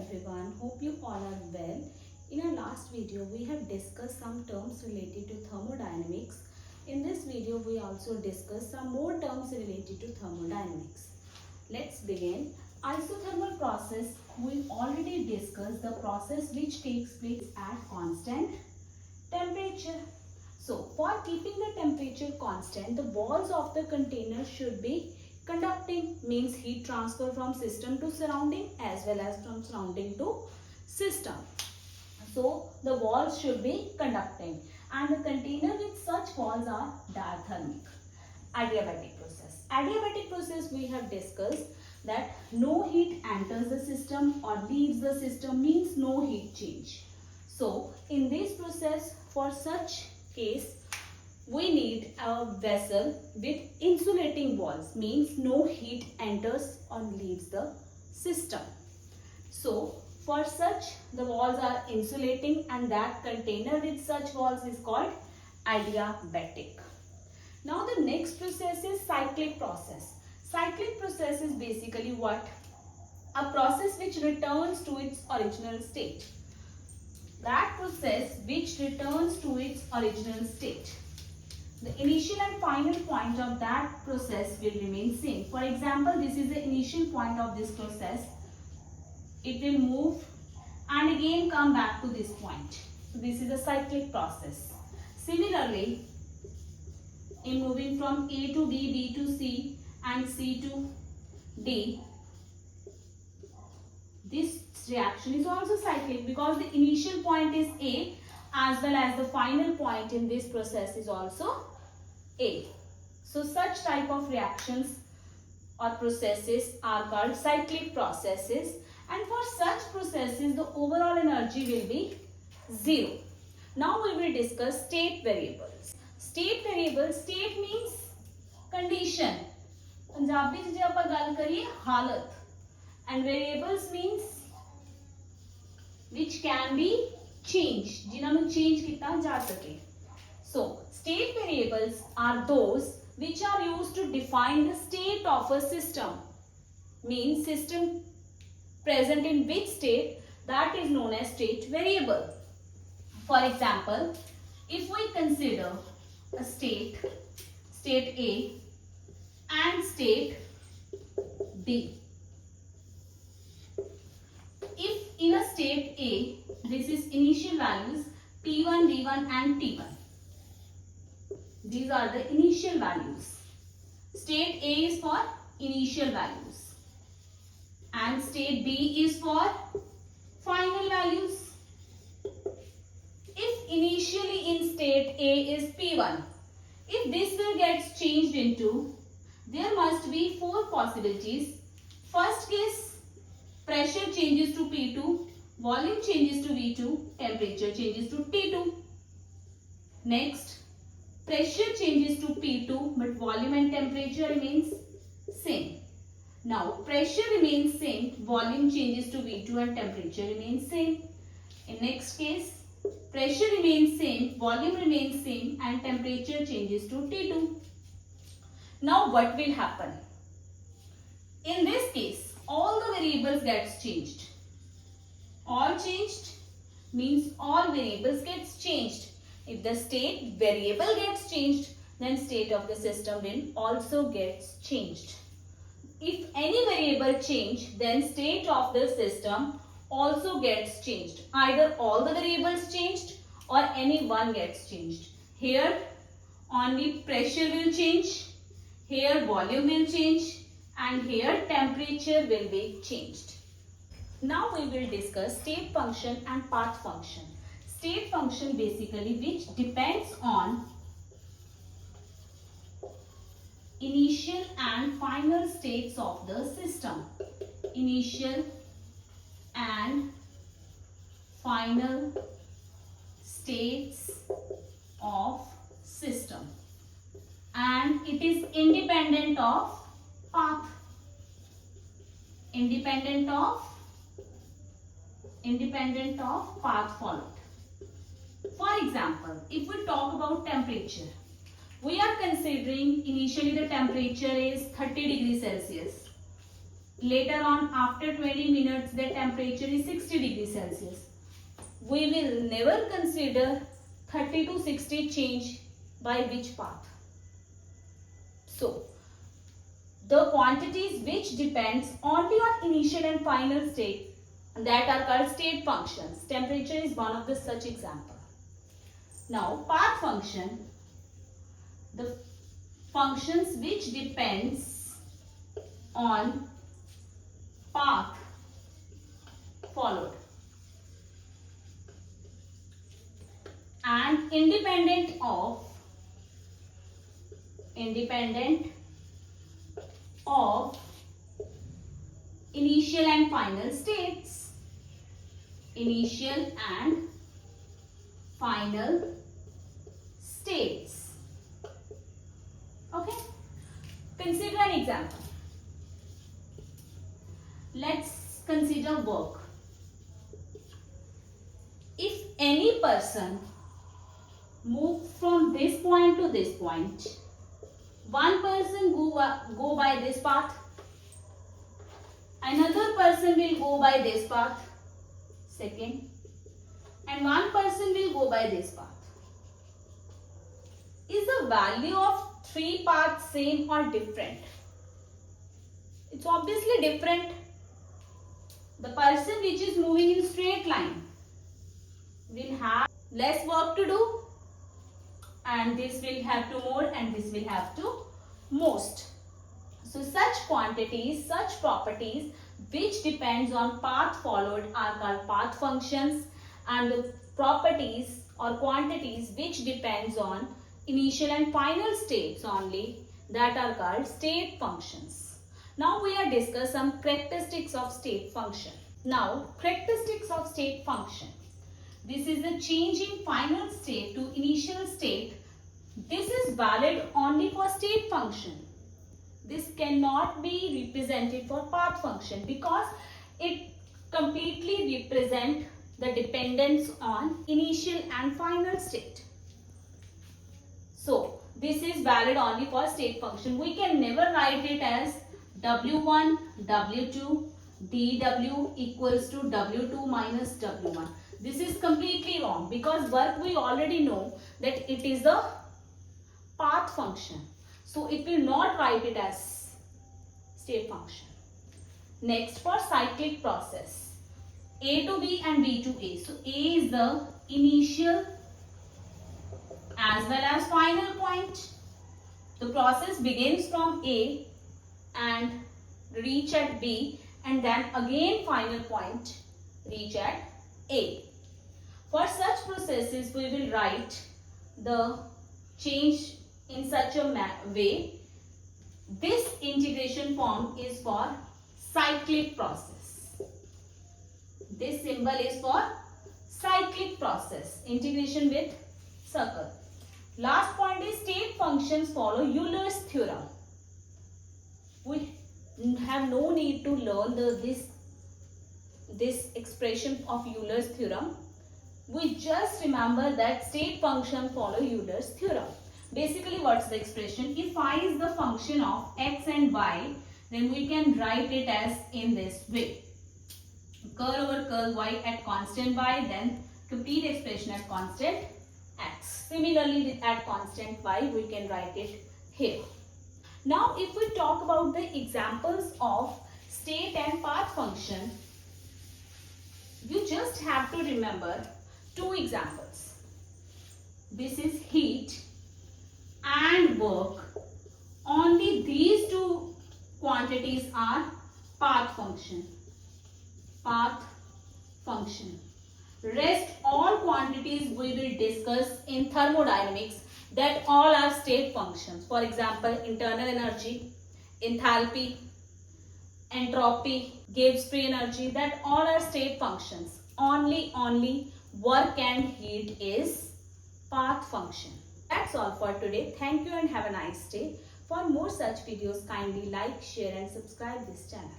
everyone, hope you all are well. In our last video we have discussed some terms related to thermodynamics. In this video we also discuss some more terms related to thermodynamics. Let's begin. Isothermal process, we already discussed the process which takes place at constant temperature. So for keeping the temperature constant, the walls of the container should be conducting, means heat transfer from system to surrounding as well as from surrounding to system. So the walls should be conducting, and the container with such walls are diathermic. Adiabatic process. Adiabatic process we have discussed that no heat enters the system or leaves the system, means no heat change. So in this process, for such case, we need a vessel with insulating walls, means no heat enters or leaves the system. So for such, the walls are insulating, and that container with such walls is called adiabatic. Now the next process is cyclic process. Cyclic process is basically what? A process which returns to its original state. That process which returns to its original state. The initial and final point of that process will remain same. For example, this is the initial point of this process. It will move and again come back to this point. So this is a cyclic process. Similarly, in moving from A to B, B to C and C to D, this reaction is also cyclic because the initial point is A as well as the final point in this process is also A. So such type of reactions or processes are called cyclic processes, and for such processes the overall energy will be 0. Now we will discuss state variables. State variables, state means condition. Punjabi च जे आपां गल करिए हालत, and variables means which can be changed, जिन्हां नूं change किता जा सके. So state variables are those which are used to define the state of a system, means system present in which state, that is known as state variable. For example, if we consider a state A and state B. If in a state A, this is initial values P1, V1 and T1. These are the initial values. State A is for initial values and state B is for final values. If initially in state A is P1, if this will get changed into, there must be 4 possibilities. First case, pressure changes to P2, volume changes to V2, temperature changes to T2. Next, pressure changes to P2 but volume and temperature remains same. Now pressure remains same, volume changes to V2 and temperature remains same. In next case, pressure remains same, volume remains same and temperature changes to T2. Now what will happen? In this case, all the variables gets changed. All changed means all variables gets changed. If the state variable gets changed, then state of the system will also gets changed. If any variable change, then state of the system also gets changed. Either all the variables changed or any one gets changed. Here only pressure will change, here volume will change, and here temperature will be changed. Now we will discuss state function and path function. State function basically which depends on initial and final states of the system. Initial and final states of system, and it is independent of path. Independent of path followed. For example, if we talk about temperature, we are considering initially the temperature is 30 degrees Celsius. Later on, after 20 minutes, the temperature is 60 degrees Celsius. We will never consider 30 to 60 change by which path. So, the quantities which depends only on initial and final state, that are called state functions. Temperature is one of the such example. Now, path function, the functions which depends on path followed and independent of initial and final states. Initial and final states. Okay. Consider an example. Let's consider work. If any person moves from this point to this point, one person go by this path, another person will go by this path, second, and one person will go by this path. Is the value of three paths same or different? It's obviously different. The person which is moving in straight line will have less work to do, and this will have to more, and this will have to most. So such quantities, such properties which depends on path followed are called path functions, and the properties or quantities which depends on initial and final states only, that are called state functions. Now we are discuss some characteristics of state function. Now, characteristics of state function. This is the change in final state to initial state. This is valid only for state function. This cannot be represented for path function because it completely represents the dependence on initial and final state. So, this is valid only for state function. We can never write it as W1, W2, dW equals to W2 minus W1. This is completely wrong because work we already know that it is a path function. So it will not write it as state function. Next, for cyclic process, A to B and B to A. So A is the initial as well as final point. The process begins from A and reach at B, and then again final point reach at A. For such processes we will write the change in such a way. This integration form is for cyclic process. This symbol is for cyclic process, integration with circle. Last point is state functions follow Euler's theorem. We have no need to learn this expression of Euler's theorem. We just remember that state function follow Euler's theorem. Basically, what's the expression? If I is the function of x and y, then we can write it as in this way. Curl over curl y at constant y, then complete expression at constant x. Similarly, at constant y, we can write it here. Now, if we talk about the examples of state and path function, you just have to remember two examples. This is heat and work. Only these two quantities are path function. Path function. Rest all quantities we will discuss in thermodynamics, that all are state functions. For example, internal energy, enthalpy, entropy, Gibbs free energy, that all are state functions. Only work and heat is path function. That's all for today. Thank you and have a nice day. For more such videos, kindly like, share and subscribe this channel.